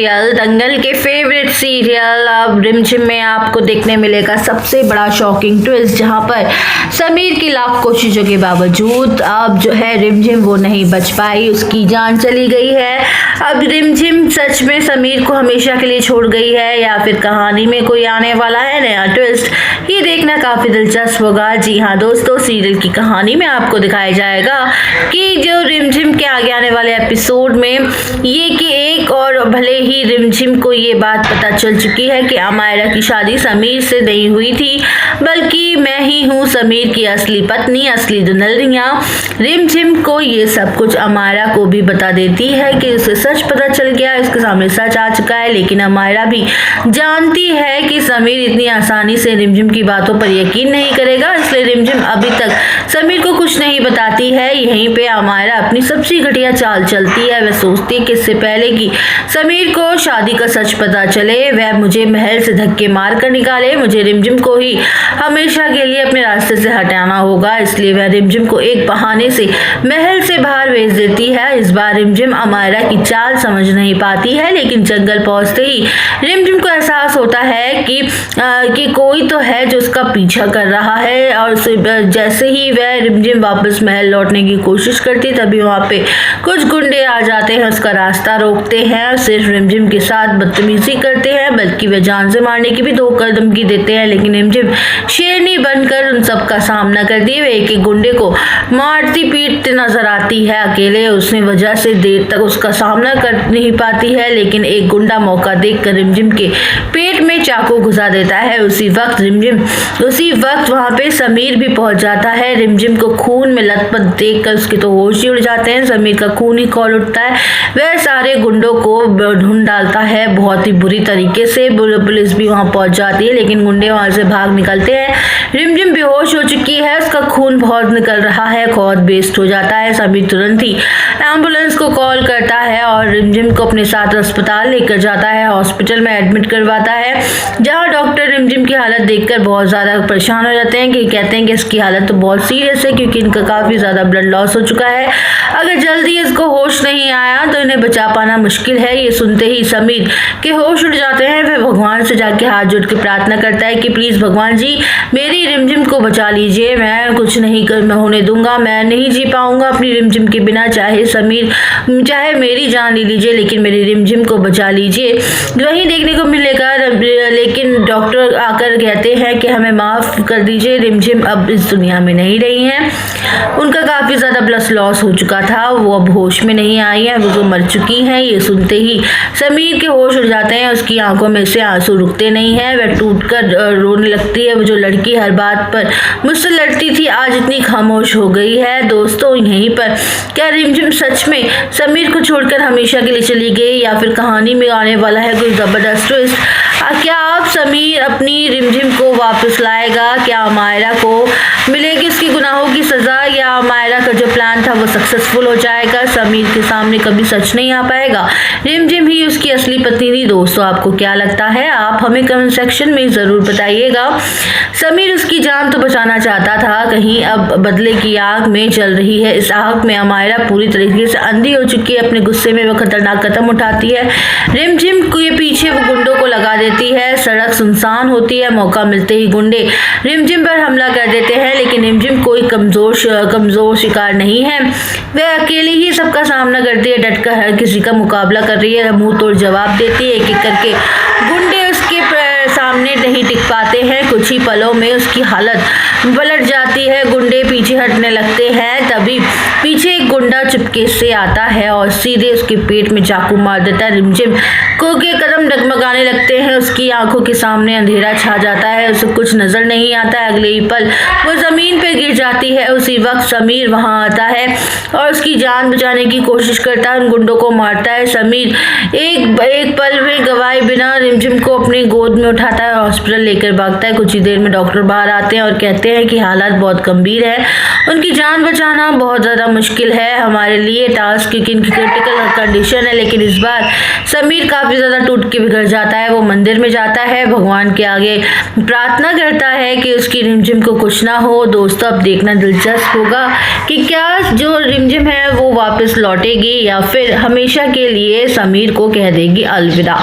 Serial दंगल के favourite serial अब रिमझिम में आपको देखने मिलेगा सबसे बड़ा शॉकिंग ट्विस्ट, जहां पर समीर की लाख कोशिशों के बावजूद अब जो है रिमझिम वो नहीं बच पाई, उसकी जान चली गई है। अब रिमझिम सच में समीर को हमेशा के लिए छोड़ गई है या फिर कहानी में कोई आने वाला है नया ट्विस्ट, ये देखना काफी दिलचस्प होगा। जी हाँ दोस्तों, सीरियल की कहानी में आपको दिखाया जाएगा कि जो रिमझिम के आगे आने वाले एपिसोड में ये कि एक और भले ही रिमझिम को ये बात पता चल चुकी है कि अमायरा की शादी समीर से नहीं हुई थी, बल्कि मैं ही हूँ समीर की असली पत्नी, असली दुल्हनिया। रिमझिम को ये सब कुछ अमायरा को भी बता देती है कि उसे सच पता चल गया, इसके सामने सच आ चुका है। लेकिन अमायरा भी जानती है कि समीर इतनी आसानी से रिमझिम की बातों पर यकीन नहीं करेगा, इसलिए रिमझिम अभी तक समीर को कुछ नहीं बताती है। यहीं पे अमायरा अपनी सबसे घटिया चाल चलती है। वह सोचती है कि इससे पहले कि समीर को शादी का सच पता चले, वह मुझे महल से धक्के मार कर निकाले, मुझे रिमझिम को ही हमेशा के लिए अपने रास्ते से हटाना होगा। इसलिए वह रिमझिम को एक बहाने से महल से बाहर भेज देती है। इस बार रिमझिम अमायरा की चाल समझ नहीं पाती है, लेकिन जंगल पहुंचते ही रिमझिम को एहसास होता है कि कोई तो है जो उसका पीछा कर रहा है। और जैसे ही वह रिमझिम वापस महल लौटने की कोशिश करती, तभी वहाँ पे कुछ गुंडे आ जाते हैं, उसका रास्ता रोकते हैं, सिर्फ रिमझिम के साथ बदतमीजी करते हैं, बल्कि वे जान से मारने की भी धमकी देते हैं। लेकिन रिमझिम शेरनी बनकर उन सब का सामना करती है। एक एक गुंडे को मारती पीटती नजर आती है। अकेले उसने वजह से देर तक उसका सामना कर नहीं पाती है, लेकिन एक गुंडा मौका देखकर रिमझिम के पेट में चाकू घुसा देता है। उसी वक्त वहाँ पे समीर भी पहुंच जाता है। रिमझिम को खून में लथपथ देखकर उसके तो होश ही उड़ जाते हैं। समीर का खून ही खौल उठता है। वह सारे गुंडों को ढूंढ डालता है बहुत ही बुरी तरीके से। पुलिस भी वहां पहुंच जाती है, लेकिन गुंडे वहां से भाग निकलते हैं। रिमझिम बेहोश हो चुकी है, उसका खून बहुत निकल रहा है, बहुत बेस्ट हो जाता है। समीर तुरंत ही एम्बुलेंस को कॉल करता है और रिमझिम को अपने साथ अस्पताल लेकर जाता है। हॉस्पिटल में एडमिट करवाता है, जहां डॉक्टर रिमझिम की हालत देखकर बहुत ज्यादा परेशान हो जाते हैं कि कहते हैं कि इसकी हालत तो बहुत सीरियस है, क्योंकि इनका काफी ज्यादा ब्लड लॉस हो चुका है। अगर जल्दी इसको होश नहीं आया तो इन्हें बचा पाना मुश्किल है। ये सुनते ही समीर के होश उड़ जाते हैं। वह भगवान से जाके हाथ जोड़ के प्रार्थना करता है कि प्लीज भगवान जी मेरी रिमझिम को बचा लीजिए, मैं कुछ नहीं होने दूंगा, मैं नहीं जी पाऊंगा अपनी रिमझिम के बिना, चाहे मेरी जान ले लीजिए, लेकिन मेरी रिमझिम को बचा लीजिए। वही देखने को मिलेगा, लेकिन डॉक्टर आकर कहते हैं कि हमें माफ कर दीजिए, रिमझिम अब इस दुनिया में नहीं रही हैं, उनका काफी ज्यादा ब्लड लॉस हो चुका था, वो अब होश में नहीं आई है, वो तो मर चुकी हैं। ये सुनते ही समीर के होश उड़ जाते हैं, उसकी आंखों में से आंसू रुकते नहीं हैं, वह टूटकर रोने लगती है। वो जो लड़की हर बात पर मुझसे लड़ती थी, आज इतनी खामोश हो गई है। दोस्तों, यहीं पर क्या रिमझिम सच में समीर को छोड़कर हमेशा के लिए चली गई, या फिर कहानी में आने वाला है कोई जबरदस्त ट्विस्ट? क्या अब समीर अपनी रिमझिम को वापस लाएगा? क्या अमायरा को मिलेगी उसकी गुनाहों की सजा, या अमायरा का जो प्लान था वो सक्सेसफुल हो जाएगा? समीर के सामने कभी सच नहीं आ पाएगा, रिमझिम ही उसकी असली पत्नी थी। दोस्तों, आपको क्या लगता है? आप हमें कमेंट सेक्शन में जरूर बताइएगा। समीर उसकी जान तो बचाना चाहता था, कहीं अब बदले की आग में चल रही है। इस आग में अमायरा पूरी तरीके से अंधी हो चुकी है। अपने गुस्से में वो खतरनाक कदम उठाती है, रिमझिम के पीछे वो गुंडों को लगा देती है। सड़क सुनसान होती है, मौका मिलते ही गुंडे रिमझिम पर हमला कर देते हैं, लेकिन रिमझिम कोई कमजोर शिकार नहीं है, वह अकेली ही सबका सामना करती है, डटकर हर किसी का मुकाबला कर रही है, मुंह तोड़ जवाब देती है। एक एक करके गुंडे उसके सामने नहीं टिक पाते हैं। कुछ ही पलों में उसकी हालत पलट जाती है, गुंडे पीछे हटने लगते हैं। तभी पीछे एक गुंडा चुपके से आता है और सीधे उसके पेट में चाकू मार देता है। रिमझिम को के कदम डगमगाने लगते हैं, उसकी आंखों के सामने अंधेरा छा जाता है, उसे कुछ नजर नहीं आता है। अगले ही पल वो जमीन पे गिर जाती है। उसी वक्त समीर वहां आता है और उसकी जान बचाने की कोशिश करता है, उन गुंडों को मारता है। समीर एक पल में गवाए बिना रिमझिम को अपनी गोद में उठाता है, हॉस्पिटल लेकर भागता है। कुछ ही देर में डॉक्टर बाहर आते हैं और कहते हैं कि हालात बहुत गंभीर है, उनकी जान बचाना बहुत ज़्यादा मुश्किल है हमारे लिए टास्क, क्योंकि इनकी क्रिटिकल कंडीशन है। लेकिन इस बार समीर काफ़ी ज़्यादा टूट के बिगड़ जाता है। वो मंदिर में जाता है, भगवान के आगे प्रार्थना करता है कि उसकी रिमझिम को कुछ ना हो। दोस्तों, अब देखना दिलचस्प होगा कि क्या जो रिमझिम है वो वापस लौटेगी या फिर हमेशा के लिए समीर को कह देगी अलविदा।